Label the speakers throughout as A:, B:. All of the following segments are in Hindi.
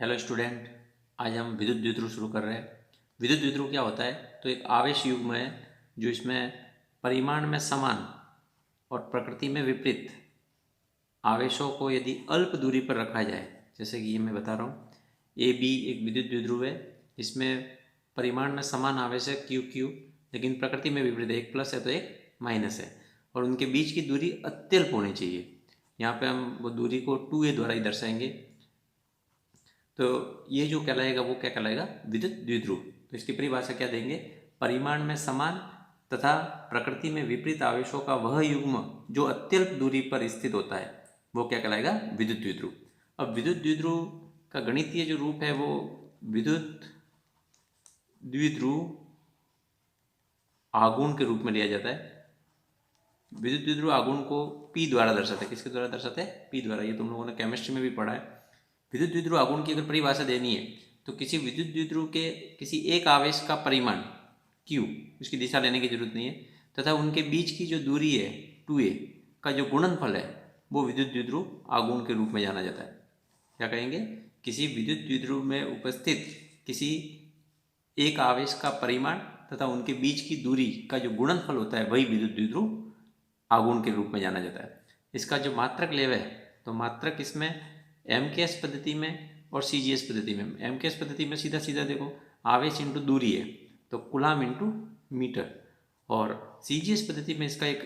A: हेलो स्टूडेंट, आज हम विद्युत द्विध्रुव शुरू कर रहे हैं। विद्युत द्विध्रुव क्या होता है? तो एक आवेश युग्म है जो इसमें परिमाण में समान और प्रकृति में विपरीत आवेशों को यदि अल्प दूरी पर रखा जाए, जैसे कि ये मैं बता रहा हूँ, ए बी एक विद्युत द्विध्रुव है। इसमें परिमाण में समान आवेश है क्यू क्यू, लेकिन प्रकृति में विपरीत है, एक प्लस है तो एक माइनस है, और उनके बीच की दूरी अत्यल्प होनी चाहिए। यहाँ पे हम वो दूरी को 2a द्वारा ही दर्शाएंगे। तो ये जो कहलाएगा वो क्या कहलाएगा? विद्युत द्विध्रुव। तो इसकी परिभाषा क्या देंगे? परिमाण में समान तथा प्रकृति में विपरीत आवेशों का वह युग्म जो अत्यल्प दूरी पर स्थित होता है वो क्या कहलाएगा? विद्युत द्विध्रुव। अब विद्युत द्विध्रुव का गणितीय जो रूप है वो विद्युत द्विध्रुव आघूर्ण के रूप में लिया जाता है। विद्युत द्विध्रुव आघूर्ण को P द्वारा दर्शाते हैं। किसके द्वारा दर्शाते हैं? P द्वारा। ये तुम लोगों ने केमिस्ट्री में भी पढ़ा है। विद्युत द्विध्रुव आघूर्ण की अगर परिभाषा देनी है तो किसी विद्युत द्विध्रुव के किसी एक आवेश का परिमाण Q, उसकी दिशा लेने की जरूरत नहीं है, तथा उनके बीच की जो दूरी है 2a का जो गुणनफल है वो विद्युत द्विध्रुव आघूर्ण के रूप में जाना जाता है। क्या कहेंगे? किसी विद्युत द्विध्रुव में उपस्थित किसी एक आवेश का परिमाण तथा उनके बीच की दूरी का जो गुणनफल होता है वही विद्युत द्विध्रुव आघूर्ण के रूप में जाना जाता है। इसका जो मात्रक लेव है, तो मात्रक इसमें एमकेएस पद्धति में और सीजीएस पद्धति में। एमकेएस पद्धति में सीधा सीधा देखो, आवेश इंटू दूरी है तो कूलाम इंटू मीटर, और सीजीएस पद्धति में इसका एक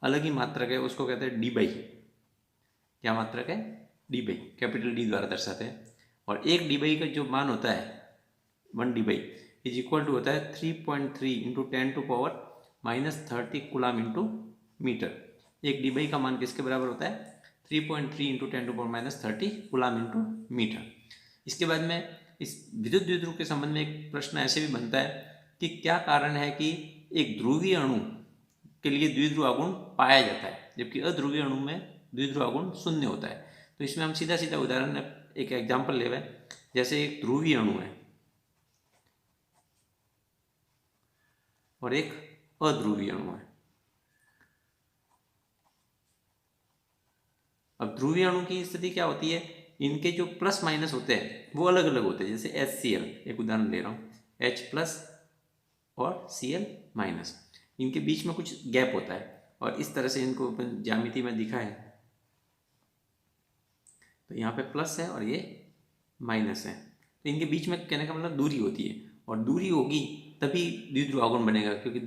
A: अलग ही मात्रक है, उसको कहते हैं डी बाई। क्या मात्रक है? डी बाई, कैपिटल डी द्वारा दर्शाते हैं। और एक डी बाई का जो मान होता है 1 Debye is equal to होता है 3.3 इंटू 10⁻⁻30 कूलाम इंटू मीटर। एक डी बाई का मान किसके बराबर होता है? 3.3 इंटू 10⁻⁻30 कूलाम इंटू मीटर। इसके बाद में इस विद्युत द्विध्रुव के संबंध में एक प्रश्न ऐसे भी बनता है कि क्या कारण है कि एक ध्रुवीय अणु के लिए द्विध्रुव आघूर्ण पाया जाता है जबकि अध्रुवीय अणु में द्विध्रुव आघूर्ण शून्य होता है। तो इसमें हम सीधा सीधा उदाहरण एक एग्जाम्पल ले रहे हैं। जैसे एक ध्रुवीय अणु है और एक अध्रुवीय अणु है। अब ध्रुवीय अणु की स्थिति क्या होती है? इनके जो प्लस माइनस होते हैं वो अलग अलग होते हैं। जैसे HCl, एक उदाहरण ले रहा हूँ, H प्लस और Cl माइनस, इनके बीच में कुछ गैप होता है और इस तरह से इनको ज्यामिति में दिखा है। तो यहाँ पे प्लस है और ये माइनस है, तो इनके बीच में कहने का मतलब दूरी होती है, और दूरी होगी तभी द्विध्रुव आघूर्ण बनेगा, क्योंकि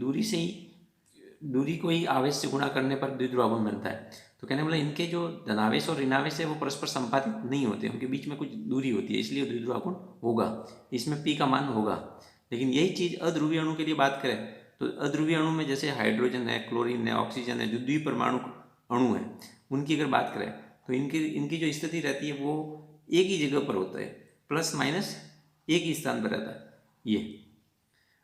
A: दूरी को ही आवेश से गुणा करने पर द्विध्रुव आघूर्ण बनता है। तो कहने मतलब इनके जो धनावेश और ऋणावेश है वो परस्पर संपादित नहीं होते, उनके बीच में कुछ दूरी होती है, इसलिए द्विध्रुव आघूर्ण होगा। इसमें P का मान होगा। लेकिन यही चीज़ अध्रुवीय अणु के लिए बात करें तो अध्रुवीय अणु में जैसे हाइड्रोजन है, क्लोरीन है, ऑक्सीजन है, जो द्विपरमाणु अणु है, उनकी अगर बात करें तो इनकी जो स्थिति रहती है वो एक ही जगह पर होता है, प्लस माइनस एक ही स्थान पर रहता है ये।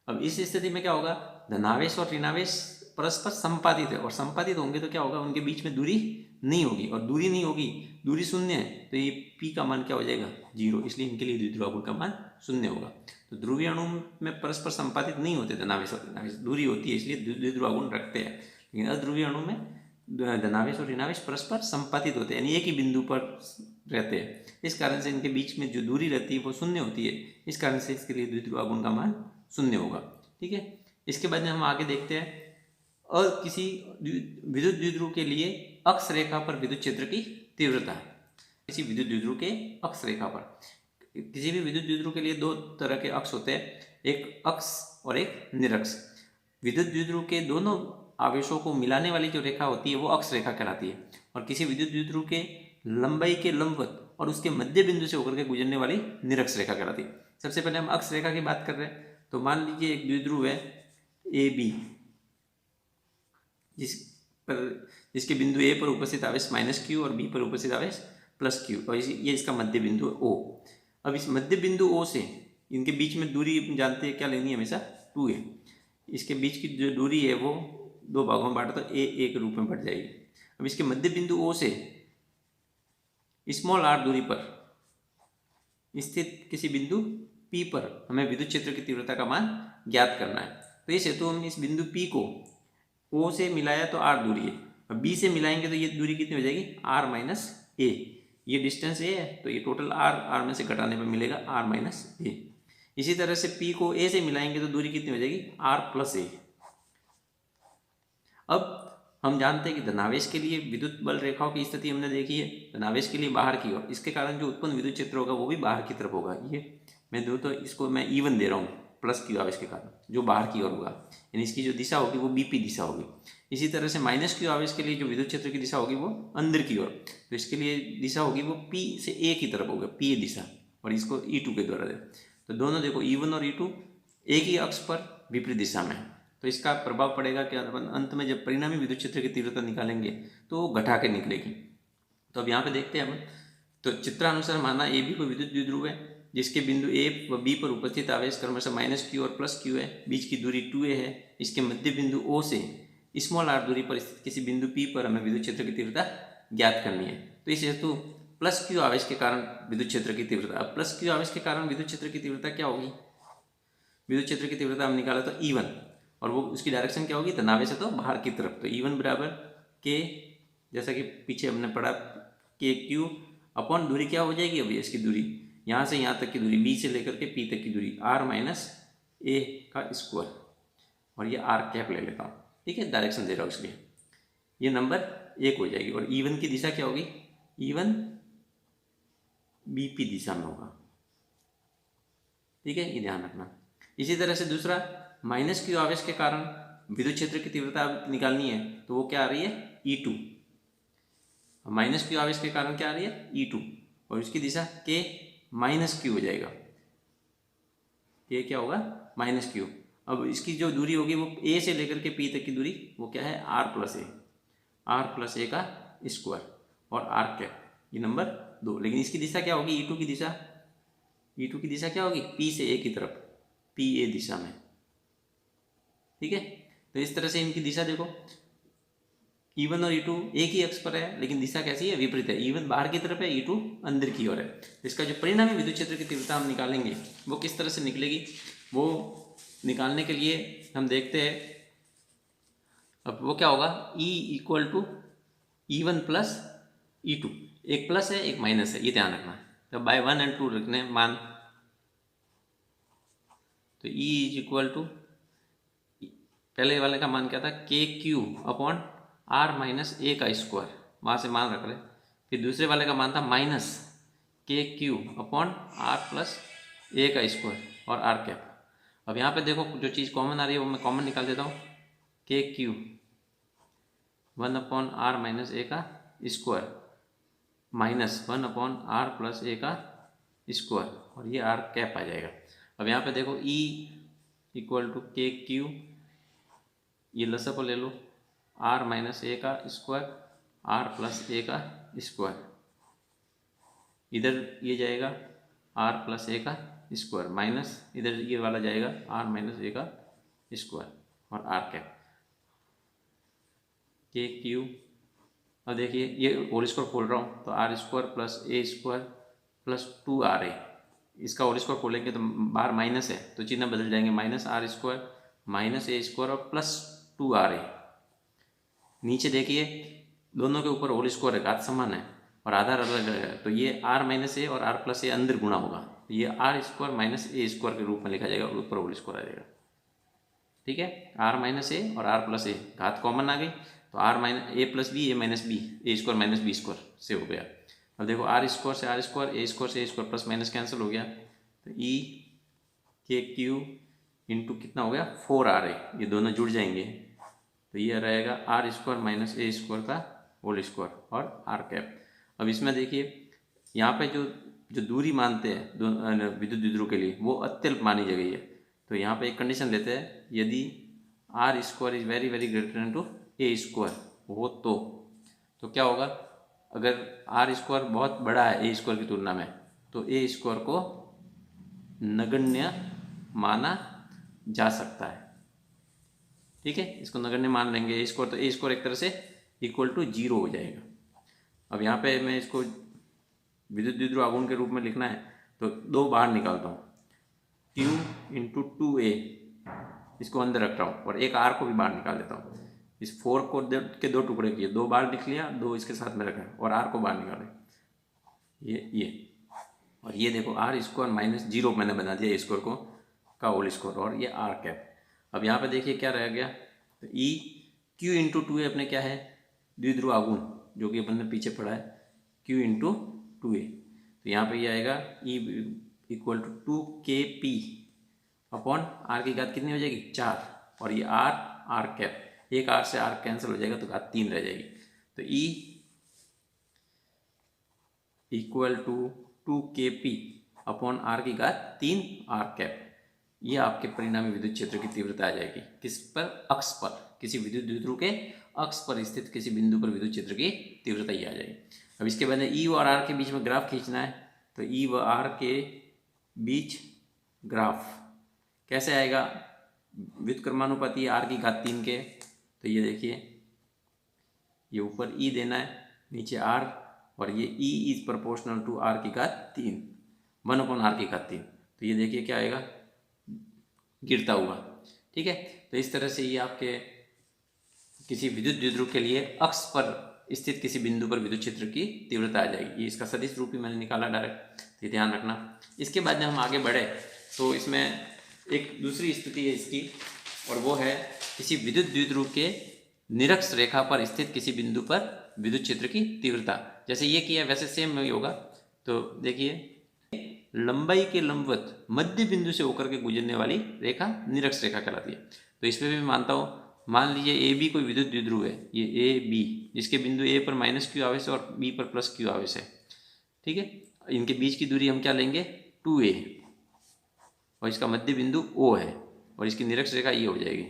A: अब इस स्थिति में क्या होगा? धनावेश और ऋणावेश परस्पर संपादित है, और संपादित होंगे तो क्या होगा? उनके बीच में दूरी नहीं होगी, और दूरी नहीं होगी, दूरी शून्य है, तो ये P का मान क्या हो जाएगा? 0। इसलिए इनके लिए द्विध्रुव आघूर्ण का मान शून्य होगा। तो ध्रुवीय अणु में परस्पर संपादित नहीं होते धनावेश और ऋणावेश, दूरी होती है, इसलिए द्विध्रुव आघूर्ण रखते हैं। लेकिन अध्रुवीय अणु में धनावेश और ऋणावेश परस्पर संपादित होते हैं, यानी एक ही बिंदु पर रहते हैं। इस कारण से इनके बीच में जो दूरी रहती है वो शून्य होती है, इस कारण से इसके लिए द्विध्रुव आघूर्ण का मान शून्य होगा। ठीक है। इसके बाद में हम आगे देखते हैं, और किसी विद्युत द्विध्रुव के लिए अक्ष रेखा पर विद्युत क्षेत्र की तीव्रता। किसी विद्युत द्विध्रुव के अक्ष रेखा पर, किसी भी विद्युत द्विध्रुव के लिए दो तरह के अक्ष होते हैं, एक अक्ष और एक निरक्ष। विद्युत द्विध्रुव के दोनों आवेशों को मिलाने वाली जो रेखा होती है वो अक्ष रेखा कहलाती है, और किसी विद्युत द्विध्रुव के लंबाई के लंबवत और उसके मध्य बिंदु से होकर के गुजरने वाली निरक्ष रेखा कहलाती है। सबसे पहले हम अक्ष रेखा की बात कर रहे हैं, तो मान लीजिए एक द्विध्रुव है AB, जिसके बिंदु A पर उपस्थित आवेश -Q और B पर उपस्थित आवेश +Q, और ये इसका मध्य बिंदु है O। अब इस मध्य बिंदु O से इनके बीच में दूरी जानते हैं क्या लेनी है? हमेशा 2a। इसके बीच की जो दूरी है वो दो भागों में बांटा तो a के रूप में बढ़ जाएगी। अब इसके मध्य बिंदु O से स्मॉल r दूरी पर स्थित किसी बिंदु P पर हमें विद्युत क्षेत्र की तीव्रता का मान ज्ञात करना है। तो इस हेतु हम इस बिंदु P को O से मिलाया तो r दूरी है, और B से मिलाएंगे तो ये दूरी कितनी हो जाएगी? r - a। ये डिस्टेंस ए है तो ये टोटल आर में से घटाने पे मिलेगा आर माइनस ए। इसी तरह से पी को ए से मिलाएंगे तो दूरी कितनी हो जाएगी आर प्लस ए। अब हम जानते हैं कि धनावेश के लिए विद्युत बल रेखाओं की स्थिति हमने देखी है, धनावेश के लिए बाहर की ओर, इसके कारण जो उत्पन्न विद्युत क्षेत्र होगा वो भी बाहर की तरफ होगा। ये मैं दो तो इसको मैं इवन दे रहा हूँ प्लस क्यू आवेश के कारण जो बाहर की ओर होगा, यानी इसकी जो दिशा होगी वो बीपी दिशा होगी। इसी तरह से माइनस क्यू आवेश के लिए जो विद्युत क्षेत्र की दिशा होगी वो अंदर की ओर, तो इसके लिए दिशा होगी वो पी से ए की तरफ होगा, पी ए दिशा, और इसको E2 के द्वारा दे। तो दोनों देखो E1 और E2 एक ही अक्ष पर विपरीत दिशा में, तो इसका प्रभाव पड़ेगा कि अंत में जब परिणामी विद्युत क्षेत्र की तीव्रता निकालेंगे तो वो घटा के निकलेगी। तो अब यहाँ पे देखते हैं हम, तो चित्रानुसार माना ए भी कोई विद्युत द्विध्रुव है जिसके बिंदु ए व बी पर उपस्थित आवेश क्रमशः माइनस क्यू और प्लस क्यू है, बीच की दूरी 2a है। इसके मध्य बिंदु O से स्मॉल r दूरी पर स्थित किसी बिंदु P पर हमें विद्युत क्षेत्र की तीव्रता ज्ञात करनी है। तो इस हेतु प्लस क्यू आवेश के कारण विद्युत क्षेत्र की तीव्रता, अब प्लस क्यू आवेश के कारण विद्युत क्षेत्र की तीव्रता क्या होगी, विद्युत क्षेत्र की तीव्रता हम निकाला तो E1, और वो उसकी डायरेक्शन क्या होगी, धनावेश है तो बाहर की तरफ, तो E1 बराबर के, जैसा कि पीछे हमने पढ़ा, के क्यू अपॉन दूरी क्या हो जाएगी, अभी इसकी दूरी यहाँ से यहाँ तक की दूरी बी से लेकर के पी तक की दूरी आर माइनस ए का स्क्वायर, और ये आर कैप ले लेता हूँ, ठीक है, डायरेक्शन दे रहा हूँ इसलिए ये नंबर 1 हो जाएगी। और E1 की दिशा क्या होगी, E1 बीपी दिशा में होगा, ठीक है, ये ध्यान रखना। इसी तरह से दूसरा माइनस क्यू आवेश के कारण विद्युत क्षेत्र की तीव्रता निकालनी है, तो वो क्या आ रही है E2, माइनस क्यू आवेश के कारण क्या आ रही है E2, और इसकी दिशा के माइनस क्यू हो जाएगा, ये क्या होगा माइनस क्यू। अब इसकी जो दूरी होगी वो ए से लेकर के पी तक की दूरी वो क्या है आर प्लस ए का स्क्वायर और आर कैप, ये नंबर 2। लेकिन इसकी दिशा क्या होगी, E2 की दिशा क्या होगी, पी से ए की तरफ, पी ए दिशा में, ठीक है। तो इस तरह से इनकी दिशा देखो, E1 और E2 एक ही अक्ष पर है लेकिन दिशा कैसी है, विपरीत है। E1 बाहर की तरफ है, E2 अंदर की ओर है। तो इसका जो परिणामी विद्युत क्षेत्र की तीव्रता हम निकालेंगे वो किस तरह से निकलेगी, वो निकालने के लिए हम देखते हैं। अब वो क्या होगा, E equal to E1 plus E2, एक प्लस है एक माइनस है, ये ध्यान रखना। तो बाय 1 और 2 रखने मान, तो E इज इक्वल टू, पहले वाले का मान क्या था, के Q upon r minus a का स्क्वायर, वहाँ से मान रख रहे। फिर दूसरे वाले का मान था माइनस के Q upon r plus a का स्क्वायर और आर कैप। अब यहाँ पे देखो जो चीज़ कॉमन आ रही है वो मैं कॉमन निकाल देता हूँ, k q 1 upon r minus a का square minus 1 upon r plus a का स्क्वायर, और ये आर कैप आ जाएगा। अब यहाँ पे देखो E इक्वल टू के क्यू, ये लसअप ले लो, आर माइनस ए का स्क्वायर आर प्लस ए का स्क्वायर, इधर ये जाएगा आर प्लस ए का स्क्वायर माइनस इधर ये वाला जाएगा आर माइनस ए का स्क्वायर और आर कैप, के क्यू। अब देखिए ये होल स्क्वायर खोल रहा हूँ, तो r square plus a square plus 2RA, इसका होल स्क्वायर खोलेंगे तो बाहर माइनस है तो चिन्ह बदल जाएंगे, minus r square minus a square और प्लस 2RA। नीचे देखिए दोनों के ऊपर होल स्क्वायर है, घात समान है और आधार अलग अलग है, तो ये आर माइनस ए और आर प्लस ए अंदर गुणा होगा, तो ये r square minus a square के रूप में लिखा जाएगा और ऊपर होल स्क्वायर आ जाएगा, ठीक है। आर माइनस ए और आर प्लस ए, घात कॉमन आ गई, तो r minus a plus b a minus b, a square minus b square से हो गया। अब देखो आर स्क्वायर से आर स्क्वायर, ए स्क्वायर से a square, plus minus cancel हो गया, तो ई के क्यू इंटू कितना हो गया 4RA, ये दोनों जुड़ जाएंगे, तो ये रहेगा r square minus a square का होल स्क्वायर और आर कैप। अब इसमें देखिए यहाँ पे जो दूरी मानते हैं विद्युत द्विध्रुव के लिए वो अत्यल्प मानी गई है, तो यहाँ पे एक कंडीशन लेते हैं, यदि r square is very very greater than to a square हो तो क्या होगा, अगर आर स्क्वायर बहुत बड़ा है ए स्क्वायर की तुलना में तो ए स्क्वायर को नगण्य माना जा सकता है, ठीक है, इसको नगण्य मान लेंगे ए स्क्वायर, तो ए स्क्वायर एक तरह से इक्वल टू 0 हो जाएगा। अब यहाँ पे मैं इसको विद्युत द्विध्रुव आघूर्ण के रूप में लिखना है तो 2 बाहर निकालता हूँ, Q इंटू 2A, इसको अंदर रख रहा हूँ और एक R को भी बाहर निकाल देता हूँ। इस 4 को के 2 टुकड़े किए, 2 बाहर लिख लिया, 2 इसके साथ में रखा और R को बाहर निकाले, ये और ये देखो आर स्क्वायर माइनस जीरो मैंने बना दिया स्क्वायर को का होल स्क्वायर और ये आर कैप। अब यहाँ पे देखिए क्या रह गया, तो ई क्यू इंटू टू ए अपने क्या है द्विध्रुव आघूर्ण जो कि अपन ने पीछे पढ़ा है क्यू इंटू टू ए। तो यहाँ पे ये आएगा e equal to 2kp upon r की घात कितनी हो जाएगी 4 और ये आर कैप, एक आर से आर कैंसिल हो जाएगा तो घात 3 रह जाएगी। तो e equal to 2kp upon r की घात 3 आर कैप। ये आपके परिणामी विद्युत क्षेत्र की तीव्रता आ जाएगी किस पर, अक्ष पर, किसी विद्युत द्विध्रुव के अक्ष पर स्थित किसी बिंदु पर विद्युत क्षेत्र की तीव्रता ही आ जाएगी। अब इसके बाद ई और आर के बीच में ग्राफ खींचना है, तो ई व आर के बीच ग्राफ कैसे आएगा, व्युत्क्रमानुपाती आर की घात 3 के। तो ये देखिए ये ऊपर ई देना है नीचे आर और ये e is proportional to r की घात 3 1 अपॉन आर की घात 3। तो ये देखिए क्या आएगा गिरता हुआ, ठीक है। तो इस तरह से ये आपके किसी विद्युत द्विध्रुव के लिए अक्ष पर स्थित किसी बिंदु पर विद्युत क्षेत्र की तीव्रता आ जाएगी। ये इसका सदिश रूप ही मैंने निकाला डायरेक्ट, ये ध्यान रखना। इसके बाद जब हम आगे बढ़े तो इसमें एक दूसरी स्थिति है इसकी और वो है किसी विद्युत द्विध्रुव के निरक्ष रेखा पर स्थित किसी बिंदु पर विद्युत क्षेत्र की तीव्रता। जैसे ये किया वैसे सेम में होगा। तो देखिए लंबाई के लंबवत मध्य बिंदु से होकर के गुजरने वाली रेखा निरक्ष रेखा कहलाती है। तो इसमें भी मैं मानता हूँ, मान लीजिए ए बी कोई विद्युत द्विध्रुव है, ये ए बी जिसके बिंदु ए पर माइनस क्यू आवेश है और बी पर प्लस क्यू आवेश है, ठीक है। इनके बीच की दूरी हम क्या लेंगे 2a और इसका मध्य बिंदु O है और इसकी निरक्ष रेखा ये हो जाएगी,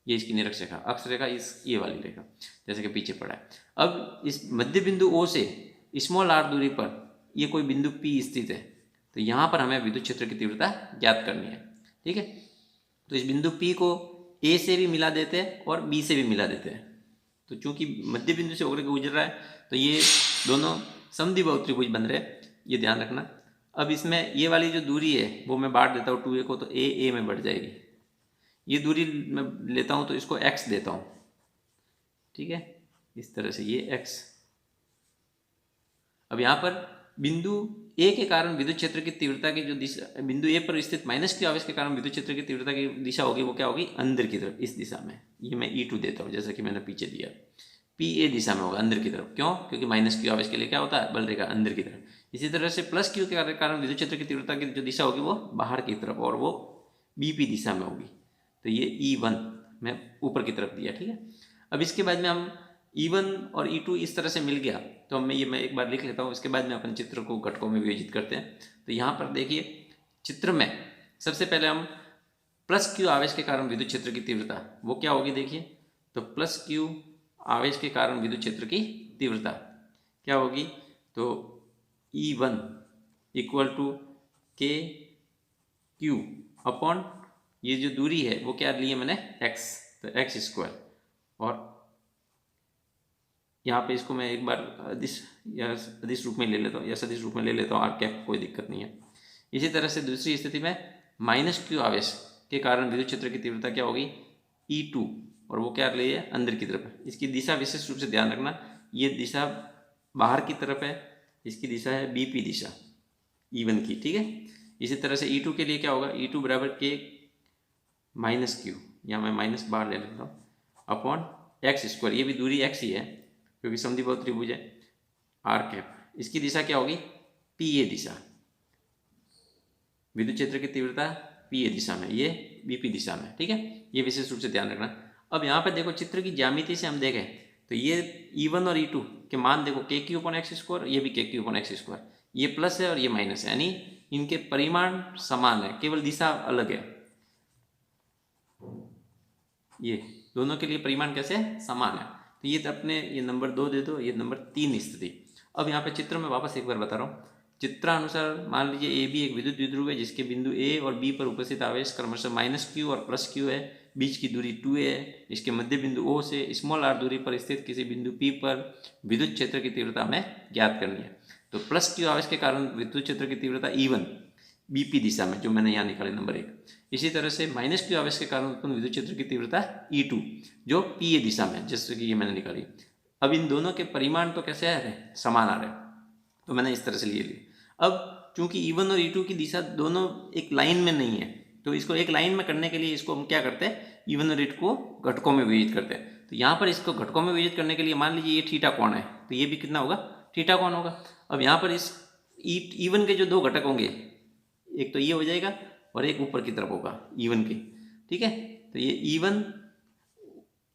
A: ये इसकी निरक्ष रेखा, अक्ष रेखा इस ये वाली रेखा जैसे कि पीछे पड़ा है। अब इस मध्य बिंदु O से स्मॉल r दूरी पर ये कोई बिंदु P स्थित है, तो यहाँ पर हमें विद्युत क्षेत्र की तीव्रता ज्ञात करनी है, ठीक है। तो इस बिंदु P को A से भी मिला देते हैं और B से भी मिला देते हैं। तो चूंकि मध्य बिंदु से होकर के गुजर रहा है तो ये दोनों समद्विबाहु त्रिभुज बन रहे हैं, ये ध्यान रखना। अब इसमें ये वाली जो दूरी है वो मैं बांट देता हूँ 2a को, तो a में बढ़ जाएगी। ये दूरी मैं लेता हूँ तो इसको x देता हूँ, ठीक है, इस तरह से ये x। अब यहाँ पर बिंदु A के कारण विद्युत क्षेत्र की तीव्रता की जो दिशा, बिंदु A पर स्थित माइनस क्यू आवेश के कारण विद्युत क्षेत्र की तीव्रता की दिशा होगी वो क्या होगी अंदर की तरफ, इस दिशा में। ये मैं E2 देता हूँ जैसा कि मैंने पीछे दिया, PA दिशा में होगा अंदर की तरफ। क्यों? क्योंकि माइनस क्यू आवेश के लिए क्या होता है बल रेखा अंदर की तरफ। इसी तरह से प्लस क्यू के कारण विद्युत क्षेत्र की तीव्रता की जो दिशा होगी वो बाहर की तरफ और वो BP दिशा में होगी। तो ये E1 मैं ऊपर की तरफ दिया, ठीक है। अब इसके बाद में हम E1 और E2 इस तरह से मिल गया तो मैं एक बार लिख लेता हूँ, इसके बाद में अपन चित्र को घटकों में विभाजित करते हैं। तो यहाँ पर देखिए चित्र में सबसे पहले हम प्लस क्यू आवेश के कारण विद्युत क्षेत्र की तीव्रता वो क्या होगी देखिए। तो प्लस क्यू आवेश के कारण विद्युत क्षेत्र की तीव्रता क्या होगी, तो E1 equal to KQ upon ये जो दूरी है वो क्या लिए मैंने x, तो x स्क्वायर। और यहाँ पे इसको मैं एक बार अदिश रूप में ले लेता हूँ या सदिश रूप में ले लेता हूँ, आर कैप कोई दिक्कत नहीं है। इसी तरह से दूसरी स्थिति में माइनस क्यू आवेश के कारण विद्युत क्षेत्र की तीव्रता क्या होगी E2 और वो क्या ले है अंदर की तरफ है। इसकी दिशा विशेष रूप से ध्यान रखना, ये दिशा बाहर की तरफ है, इसकी दिशा है BP दिशा E1 की, ठीक है। इसी तरह से E2 के लिए क्या होगा E2 बराबर K माइनस क्यू, यहाँ मैं माइनस बाहर ले लेता हूँ, अपॉन x स्क्वायर, ये भी दूरी x ही है क्योंकि समद्विबाहु त्रिभुज है, आर कैप। इसकी दिशा क्या होगी PA दिशा, विद्युत क्षेत्र की तीव्रता PA दिशा में, ये BP दिशा में, ठीक है। ये विशेष रूप से ध्यान रखना। अब यहाँ पर देखो चित्र की ज्यामिति से हम देखें तो ये E1 और E2 के मान देखो KQ अपॉन x स्क्वायर, ये भी KQ अपॉन x स्क्वायर, ये प्लस है और ये माइनस है, यानी इनके परिमाण समान है, केवल दिशा अलग है। ये दोनों के लिए परिमाण कैसे समान है। तो ये अपने ये नंबर 2 दे दो, ये नंबर 3 स्थिति। अब यहाँ पे चित्र में वापस एक बार बता रहा हूँ, चित्रानुसार मान लीजिए AB एक विद्युत द्विध्रुव है जिसके बिंदु A और B पर उपस्थित आवेश क्रमशः माइनस क्यू और प्लस क्यू है, बीच की दूरी 2a है, इसके मध्य बिंदु O से स्मॉल r दूरी पर स्थित किसी बिंदु P पर विद्युत क्षेत्र की तीव्रता हमें ज्ञात करनी है। तो प्लस क्यू आवेश के कारण विद्युत क्षेत्र की तीव्रता E1 BP दिशा में, जो मैंने यहाँ निकाली नंबर 1। इसी तरह से माइनस क्यू आवेश के कारण उत्पन्न विद्युत क्षेत्र की तीव्रता E2 जो PA दिशा में, जैसे कि ये मैंने निकाली। अब इन दोनों के परिमाण तो कैसे आ रहे, समान आ रहे। तो मैंने इस तरह से लिए लिए। अब चूंकि E1 और E2 की दिशा दोनों एक लाइन में नहीं है, तो इसको एक लाइन में करने के लिए इसको हम क्या करते हैं, E1 और E2 को घटकों में विभाजित करते हैं। तो यहाँ पर इसको घटकों में विभाजित करने के लिए मान लीजिए ये थीटा कोण है, तो ये भी कितना होगा, थीटा कोण होगा। अब यहाँ पर इस E1 के जो दो घटक होंगे, एक तो ये हो जाएगा और एक ऊपर की तरफ होगा E1 के, ठीक है। तो ये E1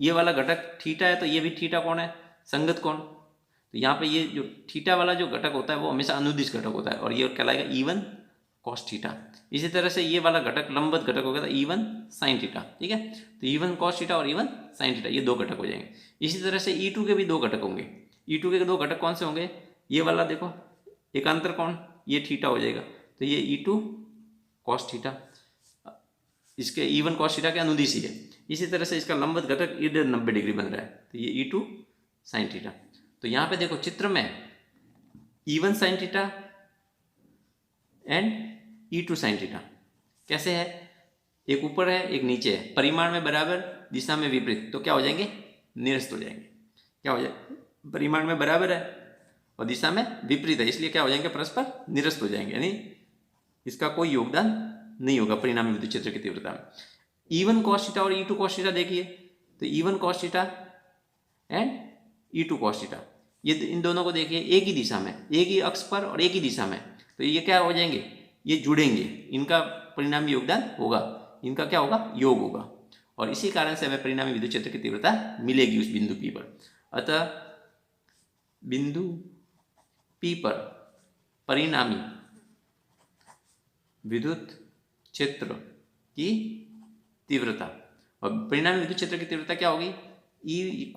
A: ये वाला घटक थीटा है, तो ये भी थीटा कोण है, संगत कोण। तो यहाँ पे ये जो थीटा वाला जो घटक होता है वो हमेशा अनुदिश घटक होता है और ये कहलाएगा E1 cos थीटा। इसी तरह से ये वाला घटक लंबवत घटक होगा तो E1 sin थीटा, ठीक है। तो E1 cos थीटा और E1 sin थीटा ये दो घटक हो जाएंगे। इसी तरह से E2 के भी दो घटक होंगे। E2 के दो घटक कौन से होंगे, ये वाला देखो एकांतर कोण, ये थीटा हो जाएगा, तो ये E2 cos थीटा, इसके E1 cos थीटा के अनुदिश ही है। इसी तरह से इसका लंबवत घटक इधर 90 डिग्री बन रहा है, तो ये E2 sin थीटा। तो यहाँ पे देखो चित्र में E1 sin theta and E2 sin theta कैसे है, एक ऊपर है एक नीचे है, परिमाण में बराबर दिशा में विपरीत, तो क्या हो जाएंगे, निरस्त हो जाएंगे। क्या हो जाए, परिमाण में बराबर है और दिशा में विपरीत है, इसलिए क्या हो जाएंगे, परस्पर निरस्त हो जाएंगे, यानी इसका कोई योगदान नहीं होगा परिणामी विद्युत क्षेत्र की तीव्रता में। E1 cos थीटा और E2 cos थीटा देखिए, तो E1 cos theta and E2 cos theta, ये इन दोनों को देखिए एक ही दिशा में, एक ही अक्ष पर और एक ही दिशा में, तो ये क्या हो जाएंगे, ये जुड़ेंगे, इनका परिणामी योगदान होगा, इनका क्या होगा, योग होगा, और इसी कारण से हमें परिणामी विद्युत क्षेत्र की तीव्रता मिलेगी उस बिंदु P पर। अतः बिंदु P पर परिणामी विद्युत क्षेत्र की तीव्रता, और परिणामी विद्युत क्षेत्र की तीव्रता क्या होगी, E =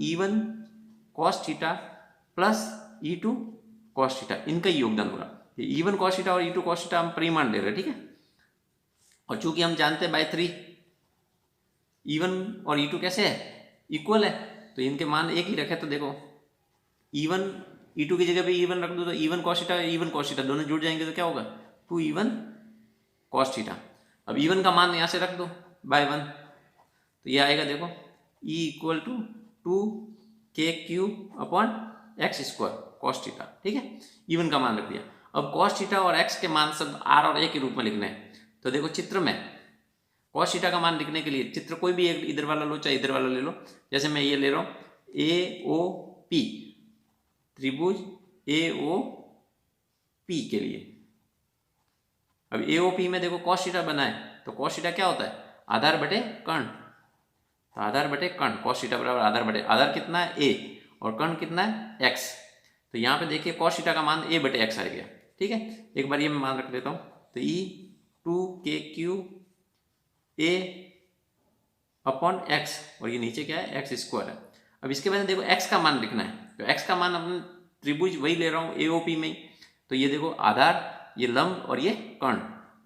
A: E1 cos theta plus E2 cos theta, इनका ही योगदान होगा। E1 cos थीटा और E2 cos थीटा हम परिमाण ले रहे हैं, ठीक है। और चूंकि हम जानते हैं बाय 3 E1 और E2 कैसे है, इक्वल है, तो इनके मान एक ही रखे, तो देखो E1 E2 की जगह पे E1 रख दो तो E1 cos theta E1 cos theta दोनों जुड़ जाएंगे, तो क्या होगा 2E1 cos थीटा। अब E1 का मान यहाँ से रख दो बाय 1, तो ये आएगा देखो E = 2KQ/x² cos थीटा, ठीक है। E1 का मान रख दिया। अब cos थीटा और x के मान सब r और a के रूप में लिखने हैं, तो देखो चित्र में cos थीटा का मान लिखने के लिए चित्र कोई भी एक इधर वाला लो चाहे इधर वाला ले लो, जैसे मैं ये ले रहा हूँ AOP, त्रिभुज AOP के लिए। अब AOP में देखो cos थीटा बना है, तो cos थीटा क्या होता है, आधार बटे कर्ण, तो आधार बटे कर्ण, cos थीटा बराबर आधार बटे, आधार कितना है a और कर्ण कितना है x, तो यहाँ पे देखिए cos थीटा का मान a बटे x आ गया, ठीक है। एक बार ये मैं मान रख देता हूँ, तो E 2KQ/x और ये नीचे क्या है x² है। अब इसके बाद देखो x का मान लिखना है, तो x का मान अपन त्रिभुज वही ले रहा हूँ AOP में, तो ये देखो आधार, ये लंब और ये कर्ण,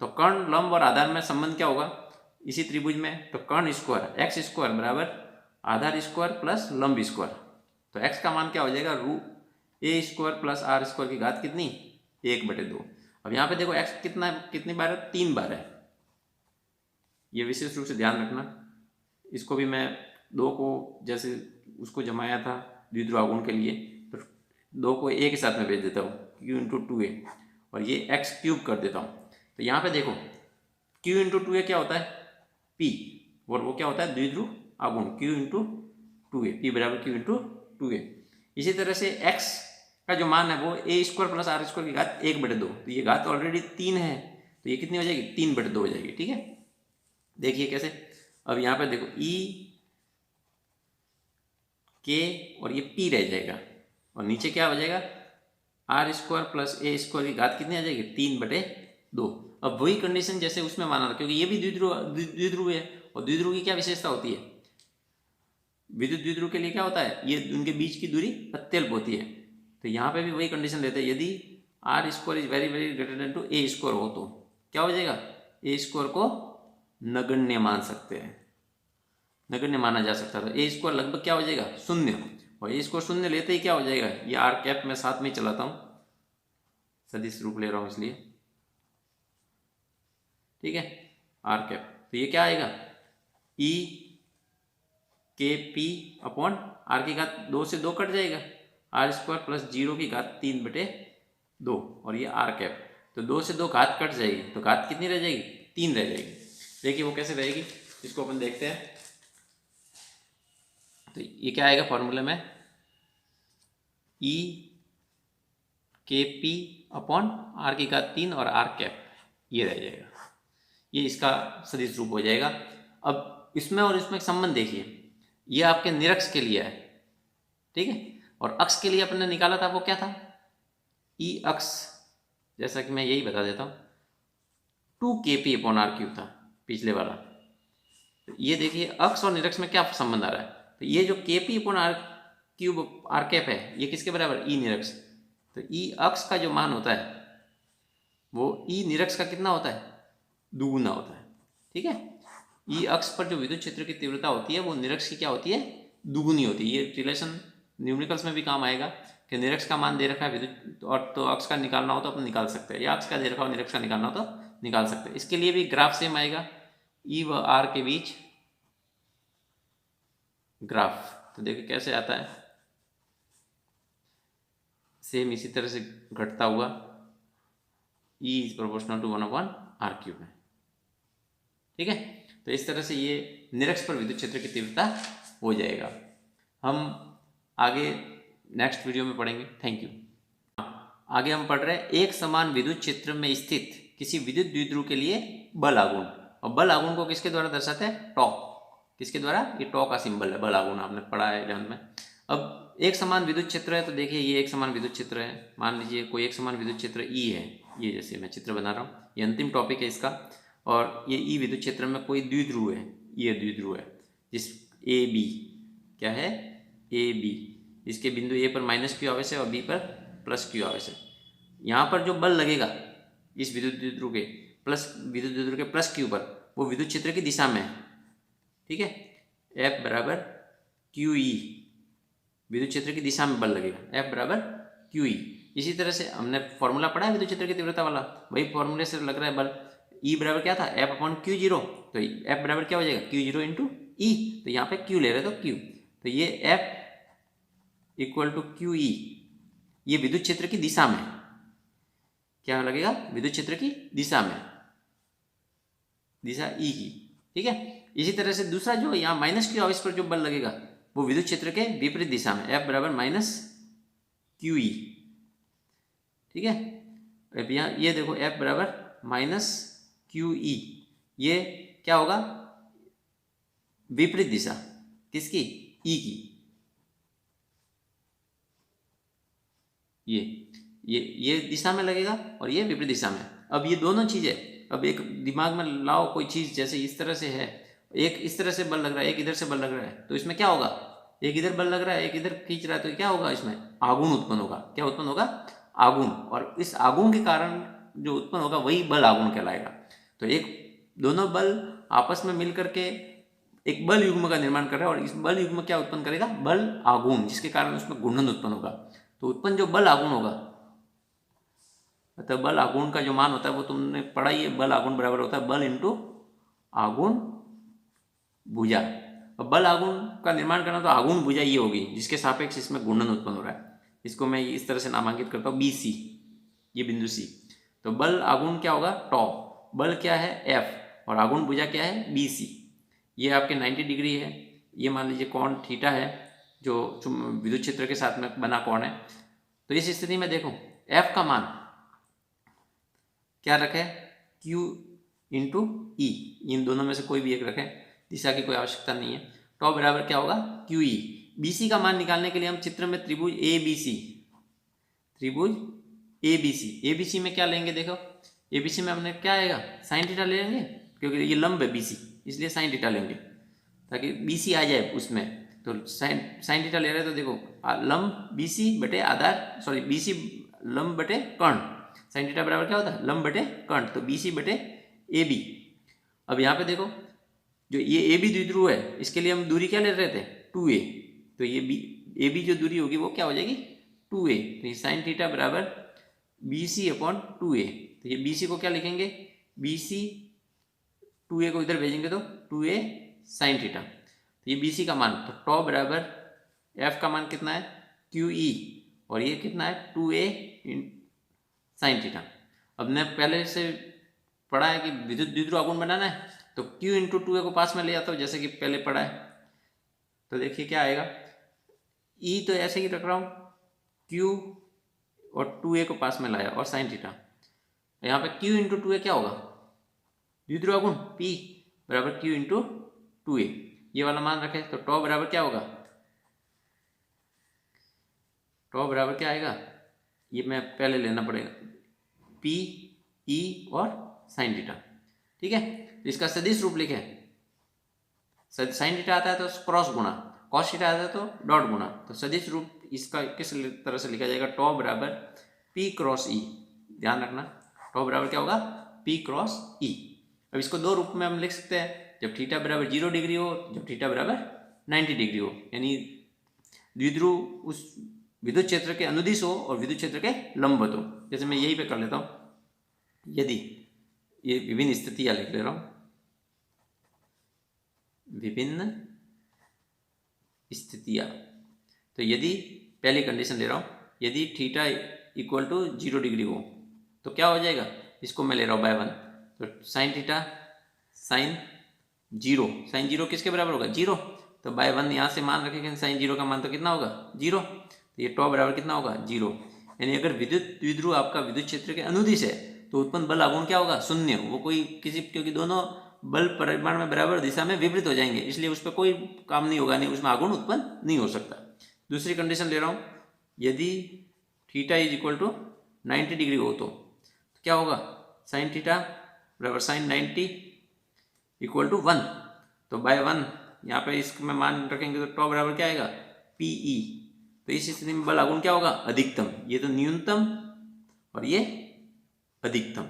A: तो कर्ण लंब और आधार में संबंध क्या होगा इसी त्रिभुज में, तो कर्ण स्क्वायर x² बराबर आधार स्क्वायर प्लस लंब स्क्वायर, तो x का मान क्या हो जाएगा √a² प्लस r² की घात कितनी 1/2। अब यहाँ पे देखो x कितनी बार है, 3 बार है, ये विशेष रूप से ध्यान रखना। इसको भी मैं 2 को जैसे उसको जमाया था द्विध्रुव आघूर्ण के लिए, तो 2 को a के साथ में भेज देता हूँ q × 2a और ये x³ कर देता हूँ। तो यहाँ पे देखो q × 2a क्या होता है p, और वो क्या होता है द्विध्रुव आघूर्ण q × 2a, p बराबर q × 2a। इसी तरह से x का जो मान है वो a² प्लस r² की घात 1/2, तो ये घात ऑलरेडी 3 है, तो ये कितनी हो जाएगी 3/2 हो जाएगी, ठीक है। देखिए कैसे, अब यहाँ पे देखो E K और ये P रह जाएगा और नीचे क्या हो जाएगा r² प्लस a² की घात कितनी आ जाएगी 3/2। अब वही कंडीशन जैसे उसमें माना था, क्योंकि ये भी द्विध्रुव है, और द्विध्रुव की क्या विशेषता होती है, विद्युत द्विध्रुव के लिए क्या होता है, ये उनके बीच की दूरी अत्यल्प होती है, तो यहाँ पे भी वही कंडीशन लेते हैं, यदि r² is very very greater than to a² हो तो क्या हो जाएगा, a² को नगण्य मान सकते हैं, नगण्य माना जा सकता था, a² लगभग क्या हो जाएगा 0, और a² 0 लेते ही क्या हो जाएगा, ये r कैप में साथ में चलाता हूँ, सदिश रूप ले रहा हूँ इसलिए, ठीक है, r कैप, तो ये क्या आएगा E KP/r की घात 2 से 2 कट जाएगा, r² प्लस 0 की घात 3/2 2 और ये आर कैप, तो 2 से 2 घात कट जाएगी, तो घात कितनी रह जाएगी? 3 रह जाएगी। देखिए वो कैसे रहेगी, इसको अपन देखते हैं। तो ये क्या आएगा फॉर्मूले में, ई के पी अपॉन आर की घात 3 और आर कैप, ये रह जाएगा, ये इसका सदिश रूप हो जाएगा। अब इसमें और इसमें एक संबंध देखिए, ये आपके निरक्ष के लिए है, ठीक है, और अक्ष के लिए अपन ने निकाला था वो क्या था, ई अक्ष, जैसा कि मैं यही बता देता हूँ, 2kp अपॉन आर क्यूब था पिछले वाला। तो ये देखिए अक्ष और निरक्ष में क्या संबंध आ रहा है, तो ये जो kp upon r cube r cap है, ये किसके बराबर, ई निरक्ष। तो ई अक्ष का जो मान होता है वो ई निरक्ष का कितना होता है, दुगुना होता है, ठीक है। ई अक्ष पर जो विद्युत क्षेत्र की तीव्रता होती है वो निरक्ष की क्या होती है, दुगुनी होती है। ये रिलेशन न्यूमेरिकल्स में भी काम आएगा कि निरक्ष का मान दे रखा है विद्युत, और तो अक्ष का निकालना हो तो अपन निकाल सकते हैं, या अक्ष का दे रखा हो निरक्ष का निकालना हो तो निकाल सकते हैं। इसके लिए भी ग्राफ सेम आएगा, ई व आर के बीच ग्राफ, तो देखिए कैसे आता है, सेम इसी तरह से घटता हुआ, E is proportional to 1/r³ है, ठीक है। तो इस तरह से ये निरक्ष पर विद्युत क्षेत्र की तीव्रता हो जाएगा। हम आगे नेक्स्ट वीडियो में पढ़ेंगे। Thank you. आगे हम पढ़ रहे हैं एक समान विद्युत क्षेत्र में स्थित किसी विद्युत द्विध्रुव के लिए बल आघूर्ण, और बल आघूर्ण को किसके द्वारा दर्शाते हैं, टॉ, किसके द्वारा, ये टॉ का सिंबल है, बल आघूर्ण आपने पढ़ा है 11th में। अब एक समान विद्युत क्षेत्र है, तो देखिए ये एक समान विद्युत क्षेत्र है, मान लीजिए कोई एक समान विद्युत क्षेत्र ई है, ये जैसे मैं चित्र बना रहा हूँ, ये अंतिम टॉपिक है इसका, और ये ई विद्युत क्षेत्र में कोई द्विध्रुव है, ये द्विध्रुव है, जिस ए बी क्या है, ए बी, इसके बिंदु ए पर -q आवेश है और बी पर +q आवेश है। यहाँ पर जो बल लगेगा इस विद्युत द्विध्रुव के +q पर, वो विद्युत क्षेत्र की दिशा में है, ठीक है। F बराबर QE, विद्युत क्षेत्र की दिशा में बल लगेगा, F बराबर QE। इसी तरह से हमने फॉर्मूला पढ़ा है विद्युत क्षेत्र की तीव्रता वाला, वही फॉर्मूले से लग रहा है बल, E बराबर क्या था, F अपॉन Q0, तो F बराबर क्या हो जाएगा, Q0 इंटू E, तो यहाँ पे Q ले रहे तो Q, तो ये F इक्वल टू QE, ये विद्युत क्षेत्र की दिशा में क्या लगेगा, विद्युत क्षेत्र की दिशा में, दिशा E की, ठीक है। इसी तरह से दूसरा जो यहाँ -q आवेश पर जो बल लगेगा वो विद्युत क्षेत्र के विपरीत दिशा में, F बराबर -QE, ठीक है। अब यहाँ ये देखो F बराबर -QE, ये क्या होगा, विपरीत दिशा किसकी, E की, ये दिशा में लगेगा और ये विपरीत दिशा में। अब ये दोनों चीजें, अब एक दिमाग में लाओ कोई चीज, जैसे इस तरह से है, एक इस तरह से बल लग रहा है, एक इधर से बल लग रहा है, तो इसमें क्या होगा, एक इधर बल लग रहा है, एक इधर खींच रहा है, तो क्या होगा, इसमें आघूर्ण उत्पन्न होगा, क्या उत्पन्न होगा, आघूर्ण, और इस आघूर्ण के कारण जो उत्पन्न होगा वही बल आघूर्ण कहलाएगा। तो एक दोनों बल आपस में मिलकर के एक बल युग्म का निर्माण कर रहा है, और इस बल युग्म क्या उत्पन्न करेगा, बल आघूर्ण, जिसके कारण उसमें घूर्णन उत्पन्न होगा। तो उत्पन्न जो बल आघूर्ण होगा, मतलब बल आघूर्ण का जो मान होता है वो तुमने पढ़ा ही है, बल आघूर्ण बराबर होता है बल इंटू आघूर्ण भुजा। अब बल आघूर्ण का निर्माण करना तो आघूर्ण भुजा ये होगी जिसके सापेक्ष इसमें घूर्णन उत्पन्न हो रहा है, इसको मैं इस तरह से नामांकित करता हूँ BC, ये बिंदु C। तो बल आघूर्ण क्या होगा, टॉ, बल क्या है F, और आघूर्ण भुजा क्या है BC। ये आपके 90 डिग्री है, ये मान लीजिए कोण थीटा है जो विद्युत क्षेत्र के साथ में बना कोण है। तो इस स्थिति में देखो F का मान क्या रखें, Q इंटू E, इन दोनों में से कोई भी एक रखें, दिशा की कोई आवश्यकता नहीं है। टॉ बराबर क्या होगा, QE। BC का मान निकालने के लिए हम चित्र में त्रिभुज ABC में क्या लेंगे, देखो ABC में हमने क्या आएगा, साइन थीटा ले लेंगे, क्योंकि ये लंब है BC, इसलिए साइन थीटा लेंगे ताकि BC आ जाए उसमें। तो साइन थीटा ले रहे हैं, तो देखो लंब BC बटे आधार, सॉरी BC लंब बटे कर्ण, साइन थीटा बराबर क्या होता है, लंब बटे कर्ण, तो BC बटे AB। अब यहाँ पे देखो जो ये AB द्विध्रुव है, इसके लिए हम दूरी क्या ले रहे थे, 2a, तो ये AB जो दूरी होगी वो क्या हो जाएगी, 2a। तो ये साइन थीटा बराबर BC अपॉन 2a, तो ये BC को क्या लिखेंगे, BC 2a को इधर भेजेंगे तो 2a साइन थीटा, तो ये BC का मान, तो टॉ बराबर F का मान कितना है, QE, और ये कितना है 2a साइन थीटा। अब ने पहले से पढ़ा है कि विद्युत द्विध्रुव आघूर्ण बनाना है, तो Q इंटू 2A को पास में ले आता हूँ जैसे कि पहले पढ़ा है। तो देखिए क्या आएगा, E तो ऐसे ही रख रहा हूँ, Q और 2A को पास में लाया और साइन थीटा। यहाँ पे Q इंटू 2A क्या होगा, द्विध्रुव आघूर्ण P बराबर Q इंटू 2A, ये वाला मान रखे तो टॉ बराबर क्या होगा, टॉ बराबर क्या आएगा, ये मैं पहले लेना पड़ेगा, P E और साइन थीटा। ठीक है, तो इसका सदिश रूप लिखे, साइन थीटा आता है तो क्रॉस गुणा, कॉस थीटा आता है तो डॉट गुणा। तो सदिश रूप इसका किस तरह से लिखा जाएगा, टॉ बराबर P क्रॉस E। ध्यान रखना टॉ बराबर क्या होगा, P क्रॉस E। अब इसको दो रूप में हम लिख सकते हैं, जब थीटा बराबर 0 डिग्री हो, जब थीटा बराबर 90 डिग्री हो, यानी द्विध्रुव उस विद्युत क्षेत्र के अनुदिश हो और विद्युत क्षेत्र के लंबवत हो। जैसे मैं यही पे कर लेता हूँ, यदि ये विभिन्न स्थितियां लिख ले रहा हूँ, विभिन्न स्थितियां। तो यदि पहली कंडीशन ले रहा हूँ, यदि थीटा इक्वल टू 0 डिग्री हो तो क्या हो जाएगा, इसको मैं ले रहा हूँ बाय 1, तो साइन थीटा साइन 0, साइन 0 किसके बराबर होगा 0, तो बाय 1 यहाँ से मान रखेंगे, साइन 0 का मान तो कितना होगा 0, तो ये टॉ बराबर कितना होगा 0। यानी अगर विद्युत द्विध्रुव आपका विद्युत क्षेत्र के अनुदिश है तो उत्पन्न बल आघूर्ण क्या होगा, शून्य। वो कोई किसी, क्योंकि दोनों बल परिमाण में बराबर दिशा में विपरीत हो जाएंगे, इसलिए उस पर कोई काम नहीं होगा, नहीं उसमें आघूर्ण उत्पन्न नहीं हो सकता। दूसरी कंडीशन ले रहा हूँ, यदि theta is equal to 90 degree हो तो क्या होगा, साइन थीटा बराबर साइन 90 इक्वल टू 1, तो बाय 1 यहाँ पे इसमें मान रखेंगे तो टॉ बराबर क्या आएगा PE। तो इस स्थिति में बल आघूर्ण क्या होगा, अधिकतम। ये तो न्यूनतम और ये अधिकतम,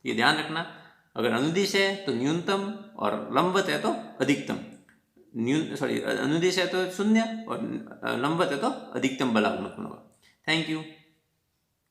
A: ये ध्यान रखना। अगर अनुदिश है तो न्यूनतम और लंबवत है तो अधिकतम, अनुदिश है तो 0 और लंबवत है तो अधिकतम बल आघूर्ण होगा। Thank you.